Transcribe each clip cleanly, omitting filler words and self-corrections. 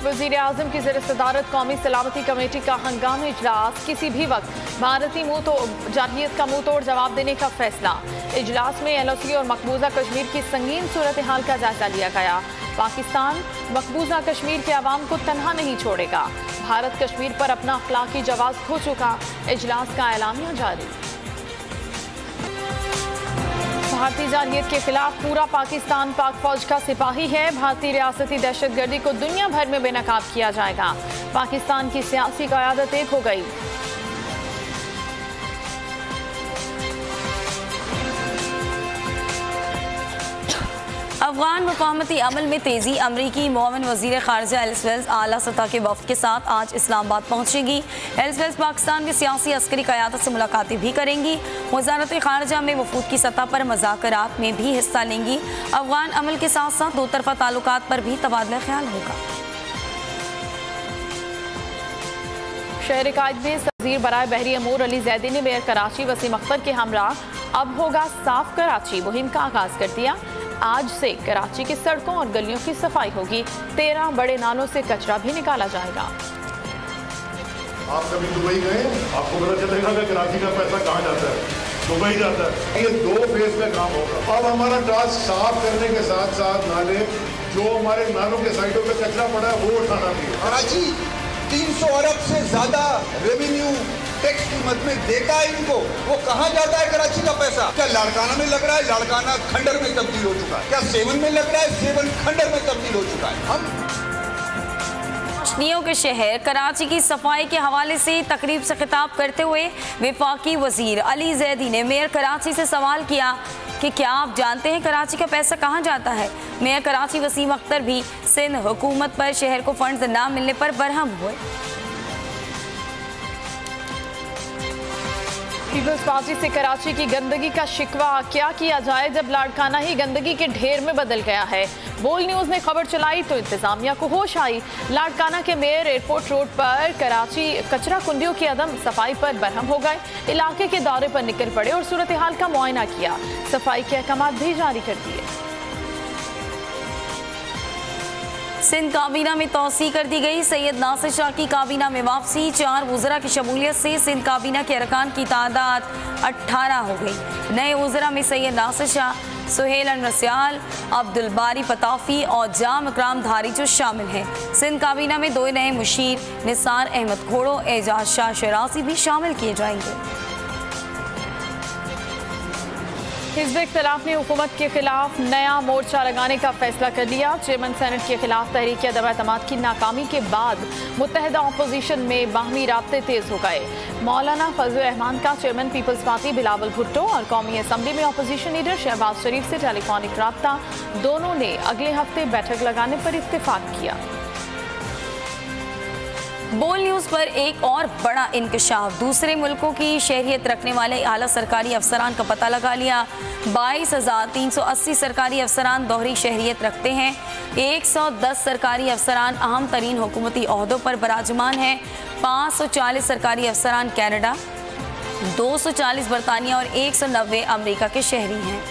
वज़ीर आज़म की ज़ेर सदारत कौमी सलामती कमेटी का हंगामी इजलास, किसी भी वक्त भारतीय जारहियत का मुंह तोड़ जवाब देने का फैसला। इजलास में LOC और मकबूजा कश्मीर की संगीन सूरत हाल का जायजा लिया गया। पाकिस्तान मकबूजा कश्मीर के अवाम को तनहा नहीं छोड़ेगा। भारत कश्मीर पर अपना अखलाकी जवाब खो चुका, इजलास का एलामिया जारी। भारतीय जारहियत के खिलाफ पूरा पाकिस्तान पाक फौज का सिपाही है। भारतीय रियासती दहशतगर्दी को दुनिया भर में बेनकाब किया जाएगा। पाकिस्तान की सियासी क़यादत एक हो गई। अफगान मुकामती अमल में तेज़ी। अमरीकी मुआविन वज़ीर ख़ारिजा एलिस वेल्स आला सतह के वफ़द के साथ आज इस्लामाबाद पहुँचेंगी। एलिस वेल्स पाकिस्तान की सियासी अस्करी क़यादत से मुलाकातें भी करेंगी। वज़ारत ख़ारिजा में वफ़ूद की सतह पर मुज़ाकरात में भी हिस्सा लेंगी। अफगान अमल के साथ साथ दो तरफ़ा ताल्लुकात पर भी तबादला ख्याल होगा। शहर कायद में वज़ीर बराए बहरी अमूर अली ज़ैदी ने मेयर कराची वसीम अख्तर के हमरा अब होगा साफ कराची मुहिम का आगाज़ कर दिया। आज से कराची की सड़कों और गलियों की सफाई होगी। 13 बड़े नालों से कचरा भी निकाला जाएगा। आप कभी दुबई गए? आपको पता चलेगा कि कराची का पैसा कहाँ जाता है, दुबई जाता है। ये 2 फेज में काम होगा। अब हमारा टास्क साफ करने के साथ साथ नाले, जो हमारे नालों के साइडों पे कचरा पड़ा है वो उठाना भी। कराची 300 अरब से ज्यादा रेवेन्यू टैक्स की मद में देता है इनको। वो कहाँ जाता है कराची का पैसा? क्या लाड़काना में लग रहा है? लाड़काना खंडर में तब्दील हो चुका है। क्या सेवन में लग रहा है? सेवन खंडर में तब्दील हो चुका है। हम रोशनियों के शहर कराची की सफाई के हवाले से तकरीब से खिताब करते हुए वफाकी वजीर अली ज़ैदी ने मेयर कराची से सवाल किया कि क्या आप जानते हैं कराची का पैसा कहाँ जाता है। मेयर कराची वसीम अख्तर भी सिंध हुकूमत पर शहर को फंड्स न मिलने पर बरहम हुए। पीपल्स पार्टी से कराची की गंदगी का शिकवा, क्या किया जाए जब लाड़काना ही गंदगी के ढेर में बदल गया है। बोल न्यूज़ ने खबर चलाई तो इंतजामिया को होश आई। लाड़काना के मेयर एयरपोर्ट रोड पर कराची कचरा कुंडियों की अदम सफाई पर बरहम हो गए। इलाके के दौरे पर निकल पड़े और सूरत हाल का मुआयना किया। सफाई के अहकाम भी जारी कर दिए। सिंध काबीना में तोसी कर दी गई। सैयद नासिर शाह की काबीना में वापसी। 4 वज़रा की शमूलियत से सिंध काबीना के अरकान की तादाद 18 हो गई। नए वज़रा में सैयद नासिर शाह, सुहेल अनवसियाल, अब्दुल बारी पताफी और जाम इकराम धारी जो शामिल हैं। सिंध काबीना में 2 नए मुशीर निसार अहमद खोड़ो, एजाज शाह शरासी भी शामिल किए जाएंगे। हिज़्ब इख्तिलाफ ने हुकूमत के खिलाफ नया मोर्चा लगाने का फैसला कर लिया। चेयरमैन सेनेट के खिलाफ तहरीक अदम एतमाद की नाकामी के बाद मुत्तहिदा अपोजिशन में बाहमी राब्ते तेज हो गए। मौलाना फजल रहमान का chairman Peoples Party Bilawal Bhutto और कौमी असम्बली में अपोजिशन लीडर शहबाज शरीफ से टेलीफोनिक राब्ता, दोनों ने अगले हफ्ते बैठक लगाने पर इत्तेफाक किया। बोल न्यूज़ पर एक और बड़ा इंकशाफ। दूसरे मुल्कों की शहरियत रखने वाले आला सरकारी अफसरान का पता लगा लिया। 22,380 सरकारी अफसरान दोहरी शहरियत रखते हैं। 110 सरकारी अफसरान अहम तरीन हुकूमती ओहदों पर बराजमान हैं। 540 सरकारी अफसरान कैनेडा, 240 बरतानिया और 190 अमरीका के शहरी हैं।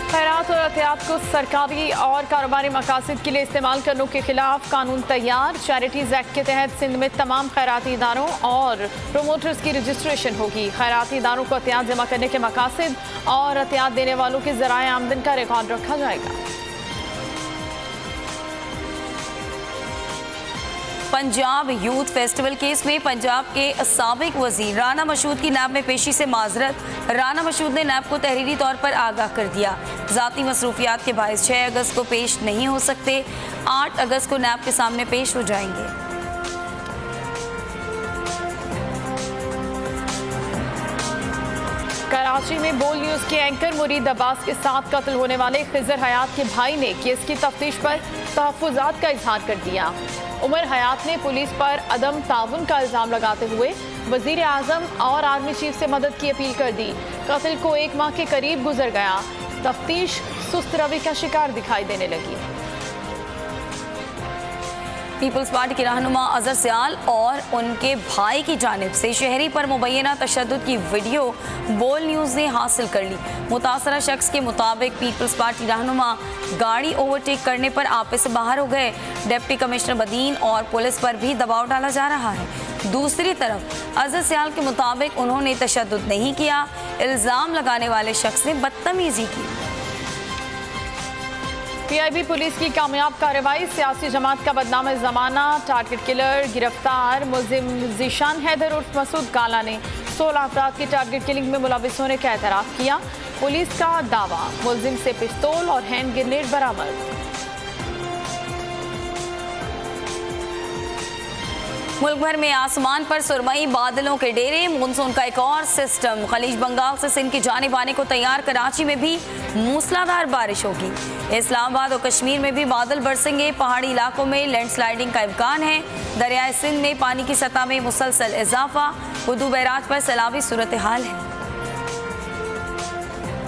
खैरात और एहतियात को सरकारी और कारोबारी मकासद के लिए इस्तेमाल करने के खिलाफ कानून तैयार। चैरिटीज़ एक्ट के तहत सिंध में तमाम खैराती इदारों और प्रोमोटर्स की रजिस्ट्रेशन होगी। खैराती इदारों को एहतियात जमा करने के मकासद और एहतियात देने वालों के ज़राए आमदन का रिकॉर्ड रखा जाएगा। पंजाब यूथ फेस्टिवल केस में पंजाब के साबिक वजीर राना मशहूद की नैब में पेशी से माजरत। राना मशहूद ने नैब को तहरीरी तौर पर आगाह कर दिया। ज़ाती मसरूफियात के बायस 6 अगस्त को पेश नहीं हो सकते। 8 अगस्त को नैब के सामने पेश हो जाएंगे। कराची में बोल न्यूज़ के एंकर मुरीद अब्बास के साथ कत्ल होने वाले खिजर हयात के भाई ने केस की तफ्तीश पर तहफ़्फ़ुज़ात का इजहार कर दिया। उमर हयात ने पुलिस पर अदम ताउन का इल्ज़ाम लगाते हुए वज़ीर आज़म और आर्मी चीफ से मदद की अपील कर दी। कत्ल को 1 माह के करीब गुजर गया। तफ्तीश सुस्त रवि का शिकार दिखाई देने लगी। पीपल्स पार्टी के रहनुमा अजहर सियाल और उनके भाई की जानिब से शहरी पर मुबैना तशद्दुद की वीडियो बोल न्यूज़ ने हासिल कर ली। मुतासरा शख्स के मुताबिक पीपल्स पार्टी रहनुमा गाड़ी ओवरटेक करने पर आपे से बाहर हो गए। डिप्टी कमिश्नर बदीन और पुलिस पर भी दबाव डाला जा रहा है। दूसरी तरफ अजहर सियाल के मुताबिक उन्होंने तशद्दुद नहीं किया, इल्ज़ाम लगाने वाले शख्स ने बदतमीजी की। पीआईबी पुलिस की कामयाब कार्रवाई, सियासी जमात का बदनाम ज़माना, टारगेट किलर गिरफ्तार। मुल्जिम ज़ीशान हैदर उर्फ मसूद काला ने 16 अफराद की टारगेट किलिंग में मुलविस होने का एतराफ़ किया। पुलिस का दावा, मुल्जिम से पिस्तौल और हैंड ग्रेनेड बरामद। मुल्क भर में आसमान पर सुरमई बादलों के डेरे, मानसून का एक और सिस्टम खलीज बंगाल से सिंध की जानिब आने को तैयार। कराची में भी मूसलाधार बारिश होगी। इस्लामाबाद और कश्मीर में भी बादल बरसेंगे। पहाड़ी इलाकों में लैंडस्लाइडिंग का इम्कान है। दरियाए सिंध में पानी की सतह में मुसलसल इजाफा। उर्दू बैराज पर सैलाबी सूरत हाल है।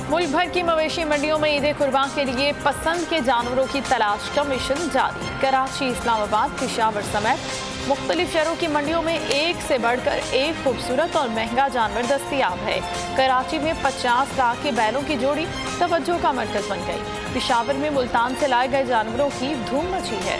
मुल्क भर की मवेशी मंडियों में ईद कुर्बान के लिए पसंद के जानवरों की तलाश का मिशन जारी। कराची, इस्लामाबाद, पेशावर समेत मुख्तलिफ शहरों की मंडियों में एक से बढ़कर एक खूबसूरत और महंगा जानवर दस्तयाब है। कराची में 50 लाख के बैलों की जोड़ी तवज्जो का मरकज बन गई। पेशावर में मुल्तान से लाए गए जानवरों की धूम मची है।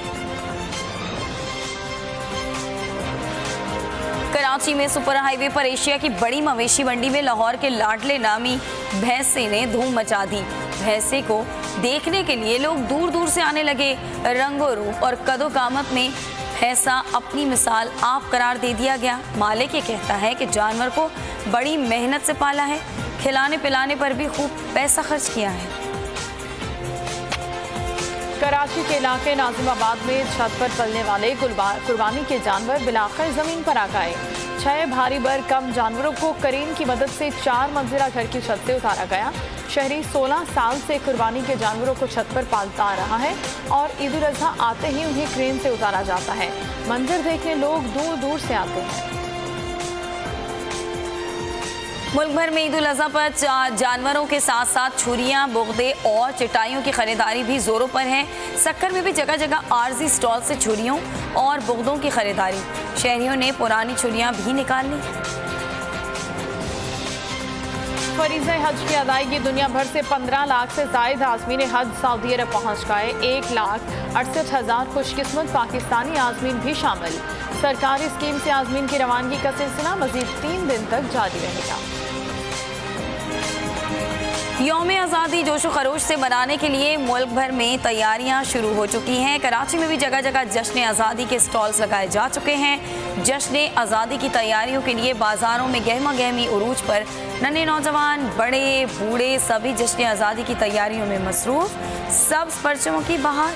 कराची में सुपर हाईवे पर एशिया की बड़ी मवेशी मंडी में लाहौर के लाडले नामी भैंसे ने धूम मचा दी। भैंसे को देखने के लिए लोग दूर दूर से आने लगे। रंगो रूप और कदो कामत में भैंसा अपनी मिसाल आप करार दे दिया गया। मालिक ये कहता है कि जानवर को बड़ी मेहनत से पाला है, खिलाने पिलाने पर भी खूब पैसा खर्च किया है। कराची के इलाके नाजिमाबाद में छत पर पलने वाले कुर्बानी के जानवर बिलाखिर जमीन पर आ गए। 6 भारी भरकम जानवरों को करीन की मदद से 4 मंजिला घर की छत से उतारा गया। शहरी 16 साल से कुर्बानी के जानवरों को छत पर पालता आ रहा है और ईद उल अज़हा आते ही उन्हें क्रेन से उतारा जाता है। मंजर देखने लोग दूर दूर से आते हैं। मुल्क भर में ईद उल अज़हा पर जानवरों के साथ साथ छुरियां, बुगदे और चटाइयों की खरीदारी भी जोरों पर है। सक्कर में भी जगह जगह आर्जी स्टॉल से छुरियों और बुगदों की खरीदारी। शहरियों ने पुरानी छुरियां भी निकाल ली। फरीज़े हज की अदायगी, दुनिया भर से 15 लाख से ज़ायद आज़मीन हज सऊदी अरब पहुँच गए। 1,68,000 खुशकिस्मत पाकिस्तानी आज़मीन भी शामिल। सरकारी स्कीम से आज़मीन की रवानगी का सिलसिला मज़ीद 3 दिन तक जारी रहेगा। यौम आज़ादी जोशो खरोश से मनाने के लिए मुल्क भर में तैयारियां शुरू हो चुकी हैं। कराची में भी जगह जगह जश्न आज़ादी के स्टॉल्स लगाए जा चुके हैं। जश्न आज़ादी की तैयारियों के लिए बाज़ारों में गहमा गहमी उरूज पर नन्हे नौजवान, बड़े बूढ़े सभी जश्न आज़ादी की तैयारियों में मसरूफ। सब्ज़ परचमों की बहार।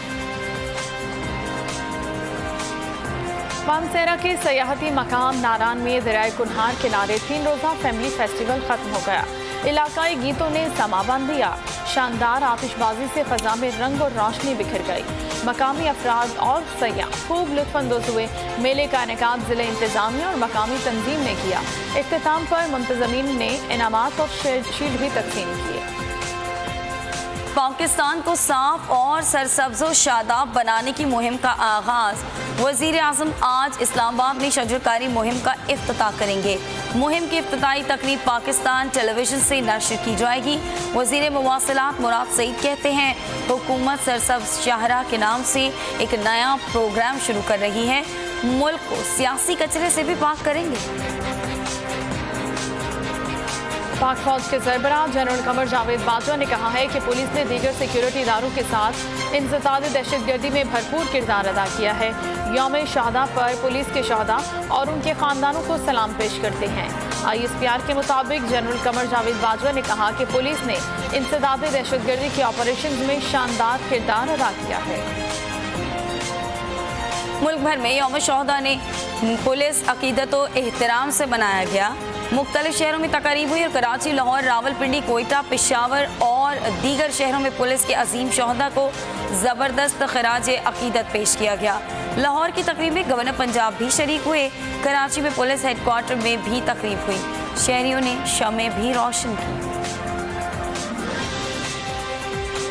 पानसेरा के सयाहती मकाम नारान में दरियाए कुन्हार किनारे 3 रोज़ा फैमिली फेस्टिवल खत्म हो गया। इलाकाई गीतों ने समा बांध दिया। शानदार आतिशबाजी से फ़ज़ा में रंग और रोशनी बिखर गई। मकामी अफराद और सयाह खूब लुत्फ़अंदोज़ हुए। मेले का इनेकाद ज़िले इंतज़ामिया और मकामी तंजीम ने किया। इख्तिताम पर मुंतज़मीन ने इनामात और शील्ड भी तक़सीम किए। पाकिस्तान को साफ और सरसब्ज़ व शादाब बनाने की मुहिम का आगाज़। वज़ीर आज़म आज इस्लामाबाद में शजरकारी मुहिम का इफ्तिताह करेंगे। मुहिम की इफ्तिताही तकरीब पाकिस्तान टेलीविज़न से नशर की जाएगी। वज़ीर मवासिलात मुराद सईद कहते हैं, हुकूमत सरसब्ज़ शाहराह के नाम से एक नया प्रोग्राम शुरू कर रही है। मुल्क को सियासी कचरे से भी पाक करेंगे। पाक फौज के सरबराह जनरल कमर जावेद बाजवा ने कहा है कि पुलिस ने दीगर सिक्योरिटी इदारों के साथ इंसदाद दहशतगर्दी में भरपूर किरदार अदा किया है। यौम शहादा पर पुलिस के शहदा और उनके खानदानों को सलाम पेश करते हैं। ISPR के मुताबिक जनरल कमर जावेद बाजवा ने कहा कि पुलिस ने इंसदाद दहशतगर्दी के ऑपरेशन में शानदार किरदार अदा किया है। मुल्क भर में यौम शहादा ने पुलिस अकीदत व एहतराम से मनाया गया। मुख्तलिफ शहरों में तकरीब हुई और कराची, लाहौर, रावलपिंडी, कोयटा, पेशावर और दीगर शहरों में पुलिस के अजीम शहदा को ज़बरदस्त खराज अकीदत पेश किया गया। लाहौर की तकरीब में गवर्नर पंजाब भी शरीक हुए। कराची में पुलिस हेडक्वार्टर में भी तकरीब हुई। शहरियों ने शमें भी रोशन की।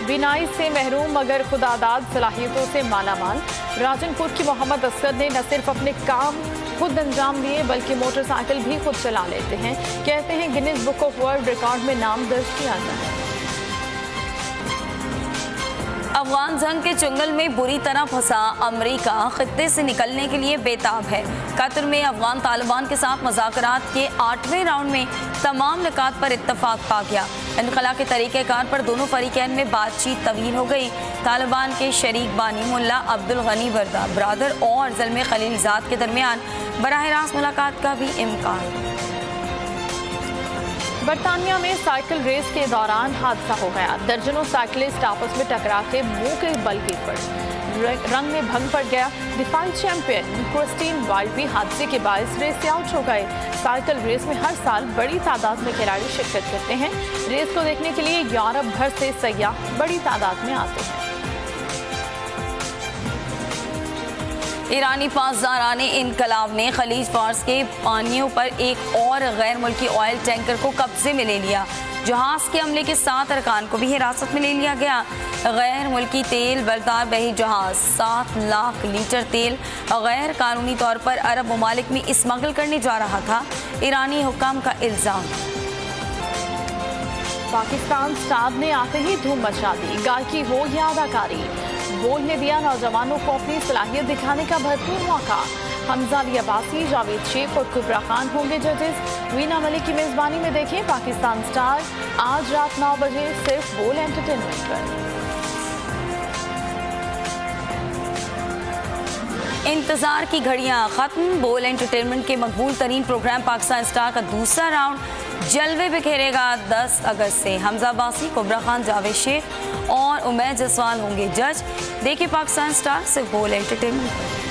बिनाई से महरूम मगर खुदादाद सलाहियतों से मालामाल। राजनपुर की मोहम्मद असगर ने न सिर्फ अपने काम खुद अंजाम दिए बल्कि मोटरसाइकिल भी खुद चला लेते हैं। कहते हैं Guinness book of world record में नाम दर्ज किया जाए। अफगान जंग के चुंगल में बुरी तरह फंसा अमेरिका खित्ते से निकलने के लिए बेताब है। कतर में अफगान तालिबान के साथ मुज़ाकरात के 8वें राउंड में तमाम निकात पर इत्तफाक पा गया। इनखला के तरीक़ेकार पर दोनों फरीकैन में बातचीत तवील हो गई। तालिबान के शरीक बानी मुल्ला अब्दुल गनी बरदर और ज़ल्मे खलीलजाद के दरमियान बराह रास्त मुलाकात का भी इम्कान। बरतानिया में साइकिल रेस के दौरान हादसा हो गया। दर्जनों साइकिलिस्ट आपस में टकरा के मुंह के बल गिर पड़े। रंग में भंग पड़ गया। डिफाइंट चैंपियन क्रिस्टीन वाइल्ड भी हादसे के बायस रेस से आउट हो गए। साइकिल रेस में हर साल बड़ी तादाद में खिलाड़ी शिरकत करते हैं। रेस को देखने के लिए यूरोप भर से सयाह बड़ी तादाद में आते हैं। ईरानी पासदाराने इनकलाब ने खलीज फार्स के पानियों पर एक और गैर मुल्की ऑयल टैंकर को कब्जे में ले लिया। जहाज के अमले के 7 अरकान को भी हिरासत में ले लिया गया। गैर मुल्की तेल बरदार बही जहाज 7 लाख लीटर तेल गैर कानूनी तौर पर अरब ममालिक में स्मगल करने जा रहा था। ईरानी हुक्काम का इल्ज़ाम। पाकिस्तान स्टार ने आते ही धूम मचा दी। गायकी हो या अदाकारी, बोल ने दिया नौजवानों को अपनी सलाहियत दिखाने का भरपूर मौका। हमजा अली अब्बासी, जावेद शेख और कुबरा खान होंगे जजेस। वीना मलिक की मेजबानी में देखें पाकिस्तान स्टार आज रात 9 बजे सिर्फ बोल एंटरटेनमेंट पर। इंतजार की घड़ियां खत्म। बोल एंटरटेनमेंट के मकबूल तरीन प्रोग्राम पाकिस्तान स्टार का दूसरा राउंड जलवे बिखेरेगा 10 अगस्त से। हमजा अब्बासी, कुबरा खान, जावेद शेख और उमैद जसवाल होंगे जज। देखिए पाकिस्तान स्टार सिर्फ बोल एंटरटेनमेंट।